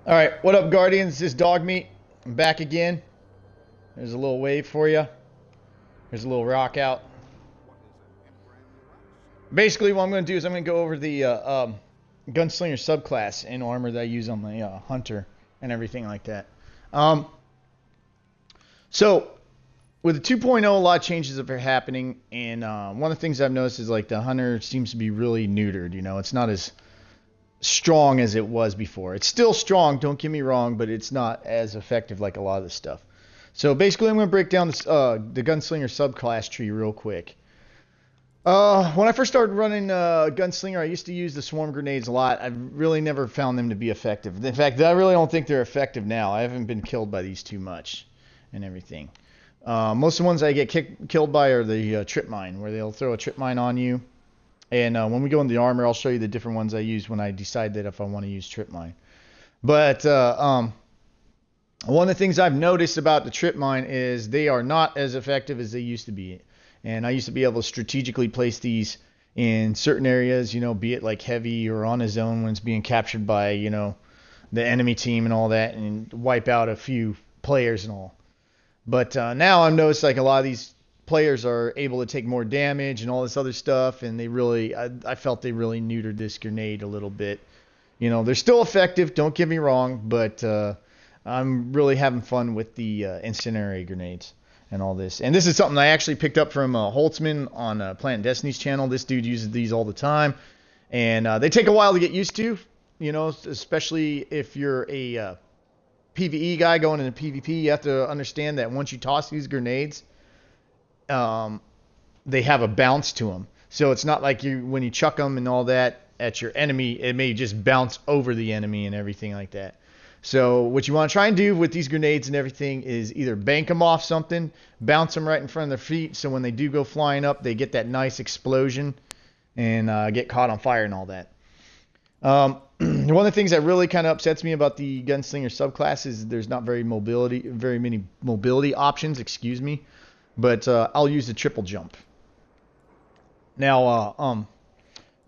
All right, what up, Guardians? This is Dog Meat. I'm back again. There's a little wave for you. There's a little rock out. Basically, what I'm going to do is I'm going to go over the Gunslinger subclass and armor that I use on the Hunter and everything like that. Um, so, with the 2.0, a lot of changes are happening, and one of the things I've noticed is like the Hunter seems to be really neutered. You know, it's not as strong as it was before. It's still strong, don't get me wrong, but it's not as effective like a lot of this stuff. So basically, I'm going to break down this, the Gunslinger subclass tree real quick. When I first started running Gunslinger, I used to use the swarm grenades a lot. I really never found them to be effective. In fact, I really don't think they're effective now. I haven't been killed by these too much and everything. Most of the ones I get killed by are the trip mine, where they'll throw a trip mine on you. And when we go into the armor, I'll show you the different ones I use when I decide that if I want to use trip mine. But one of the things I've noticed about the trip mine is they are not as effective as they used to be. And I used to be able to strategically place these in certain areas, you know, be it like heavy or on a zone when it's being captured by, you know, the enemy team and all that, and wipe out a few players and all. But now I've noticed like a lot of these players are able to take more damage and all this other stuff, and they really, I felt they really neutered this grenade a little bit. You know, they're still effective, don't get me wrong, but I'm really having fun with the incendiary grenades and all this. And this is something I actually picked up from Holtzman on Planet Destiny's channel. This dude uses these all the time, and they take a while to get used to, you know, especially if you're a PvE guy going into PvP. You have to understand that once you toss these grenades, they have a bounce to them. So it's not like you when you chuck them and all that at your enemy, it may just bounce over the enemy and everything like that. So what you want to try and do with these grenades and everything is either bank them off something, bounce them right in front of their feet, so when they do go flying up, they get that nice explosion and get caught on fire and all that. One of the things that really kind of upsets me about the Gunslinger subclass is there's not very many mobility options, excuse me. But I'll use the triple jump. Now,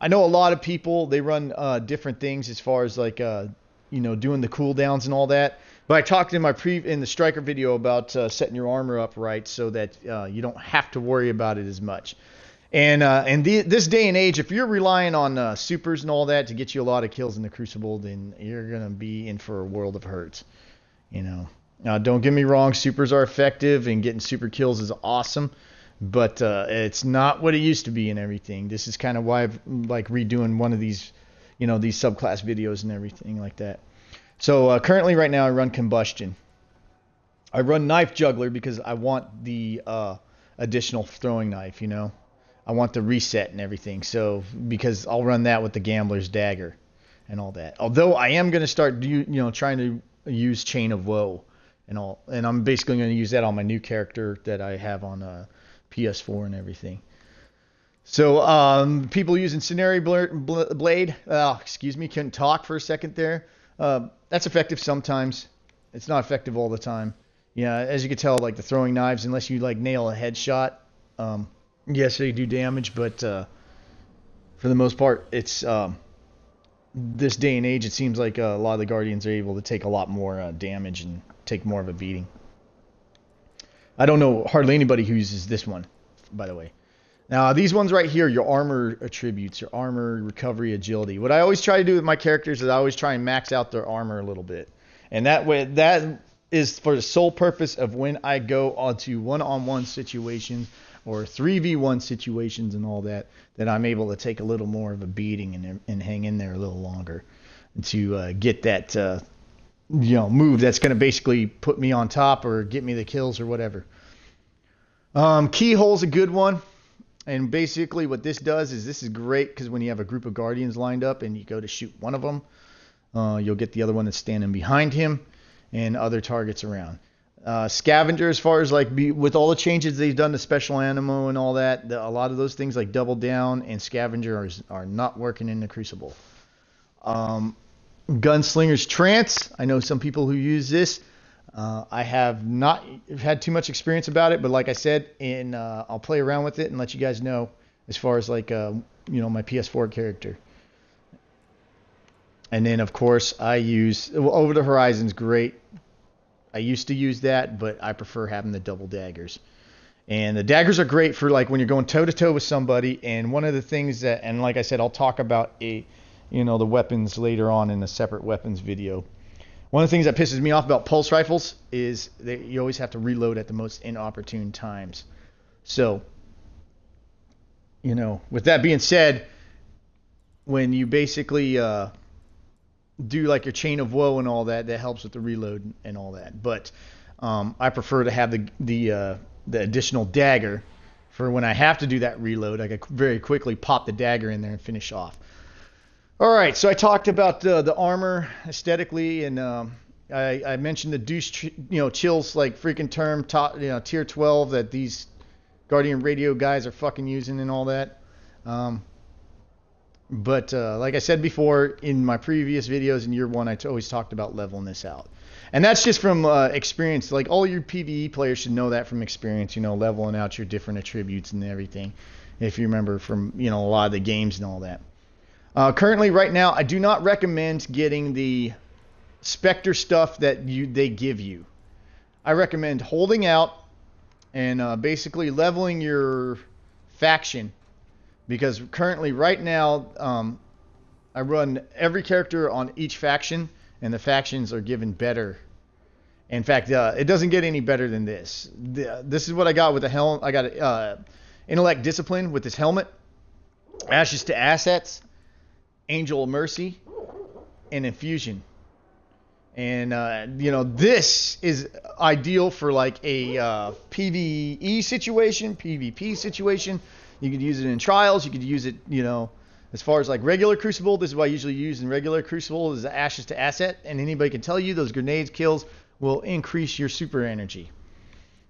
I know a lot of people, they run different things as far as like, you know, doing the cooldowns and all that. But I talked in in the Striker video about setting your armor up right so that you don't have to worry about it as much. And this day and age, if you're relying on supers and all that to get you a lot of kills in the Crucible, then you're going to be in for a world of hurt, you know. Don't get me wrong, supers are effective and getting super kills is awesome, but it's not what it used to be and everything. This is kind of why I've like redoing one of these, you know, these subclass videos and everything like that. So currently right now I run Combustion. I run Knife Juggler because I want the additional throwing knife, you know. I want the reset and everything. So because I'll run that with the Gambler's Dagger and all that. Although I am going to start, you know, trying to use Chain of Woe and all, and I'm basically going to use that on my new character that I have on PS4 and everything. So people using Incendiary Blade, excuse me, couldn't talk for a second there. That's effective sometimes. It's not effective all the time. Yeah, as you can tell, like the throwing knives, unless you like nail a headshot, yes, they do damage, but for the most part, it's this day and age, it seems like a lot of the Guardians are able to take a lot more damage and take more of a beating. I don't know hardly anybody who uses this one, by the way. Now, these ones right here, your armor attributes, your armor, recovery, agility. What I always try to do with my characters is I always try and max out their armor a little bit. And that way, that is for the sole purpose of when I go onto one-on-one situations or 3v1 situations and all that, that I'm able to take a little more of a beating and hang in there a little longer to get that you know, move that's going to basically put me on top or get me the kills or whatever. Keyhole's a good one. And basically what this does is this is great because when you have a group of Guardians lined up and you go to shoot one of them, you'll get the other one that's standing behind him and other targets around. Scavenger, as far as like with all the changes they've done to special ammo and all that, a lot of those things like Double Down and Scavenger are not working in the Crucible. Gunslinger's Trance. I know some people who use this. I have not had too much experience about it, but like I said, I'll play around with it and let you guys know as far as like you know, my PS4 character. And then, of course, I use Over the Horizon's great. I used to use that, but I prefer having the double daggers. And the daggers are great for like when you're going toe to toe with somebody. And one of the things that, and like I said, I'll talk about the weapons later on in a separate weapons video. One of the things that pisses me off about pulse rifles is that you always have to reload at the most inopportune times. So, with that being said, when you basically do like your chain of woe and all that, that helps with the reload and all that. But I prefer to have the additional dagger for when I have to do that reload. I can very quickly pop the dagger in there and finish off. All right, so I talked about the armor aesthetically, and I mentioned the douche, chills like freaking term top, tier 12 that these Guardian Radio guys are fucking using and all that. But like I said before in my previous videos in year 1, I always talked about leveling this out. And that's just from experience. Like all your PvE players should know that from experience, leveling out your different attributes and everything. If you remember from, a lot of the games and all that. Currently, right now, I do not recommend getting the Spectre stuff that they give you. I recommend holding out and basically leveling your faction. Because currently, right now, I run every character on each faction, and the factions are given better. In fact, it doesn't get any better than this. This is what I got with the helm. I got Intellect Discipline with this helmet, Ashes to Assets, Angel of Mercy, and Infusion. And, this is ideal for like a PvE situation, PvP situation. You could use it in trials. You could use it, as far as like regular Crucible. This is what I usually use in regular Crucible is the Ashes to Asset. And anybody can tell you those grenades kills will increase your super energy.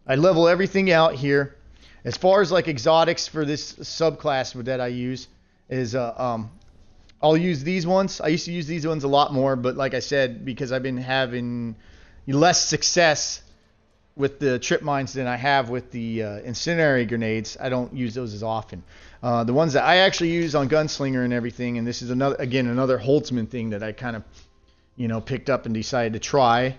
I level everything out here. As far as like exotics for this subclass that I use is I'll use these ones. I used to use these ones a lot more, but like I said, because I've been having less success with the trip mines than I have with the incendiary grenades, I don't use those as often. The ones that I actually use on Gunslinger and everything, and this is another Holtzman thing that I kind of, picked up and decided to try.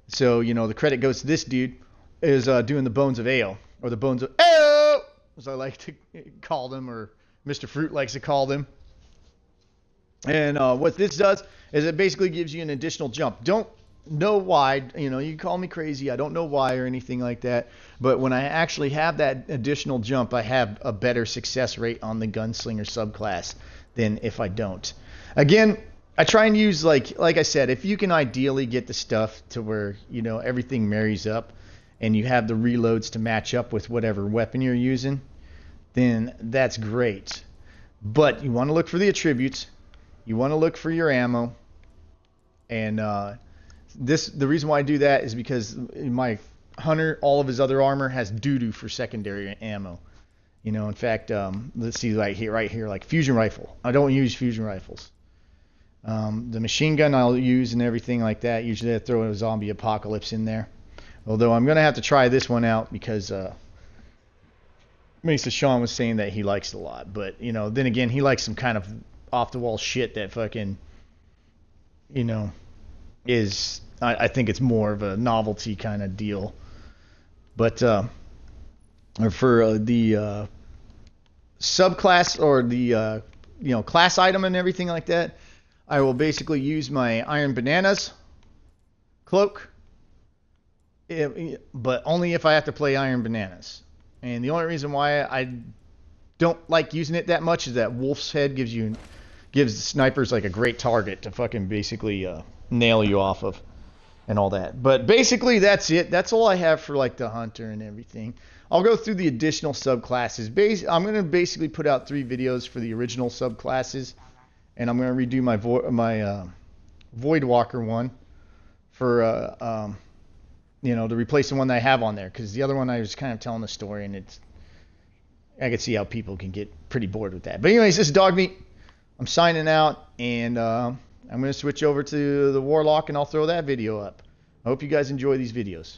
So, the credit goes to this dude, is doing the Bones of Ale, or the Bones of Ale, as I like to call them, or Mr. Fruit likes to call them. And what this does is it basically gives you an additional jump. Don't know why, you can call me crazy. I don't know why or anything like that. But when I actually have that additional jump, I have a better success rate on the Gunslinger subclass than if I don't. Again, I try and use, like I said, if you can ideally get the stuff to where, everything marries up and you have the reloads to match up with whatever weapon you're using, then that's great. But you want to look for the attributes. You want to look for your ammo, and the reason why I do that is because my Hunter, all of his other armor has doo-doo for secondary ammo. In fact, let's see right here, like fusion rifle. I don't use fusion rifles. The machine gun I'll use and everything like that. Usually I throw a zombie apocalypse in there. Although I'm going to have to try this one out because Mesa Sean was saying that he likes it a lot. But, then again, he likes some kind of off-the-wall shit that fucking, is, I think it's more of a novelty kind of deal. But for the subclass or the, class item and everything like that, I will basically use my Iron Bananas cloak, but only if I have to play Iron Bananas. And the only reason why I don't like using it that much is that Wolf's Head gives snipers like a great target to fucking basically nail you off of and all that. But basically that's it. That's all I have for like the Hunter and everything. I'll go through the additional subclasses. I'm going to basically put out 3 videos for the original subclasses, and I'm going to redo my Voidwalker one for to replace the one that I have on there, because the other one I was kind of telling the story, and I could see how people can get pretty bored with that. But anyways, this is Dog Meat. I'm signing out, and I'm going to switch over to the Warlock, and I'll throw that video up. I hope you guys enjoy these videos.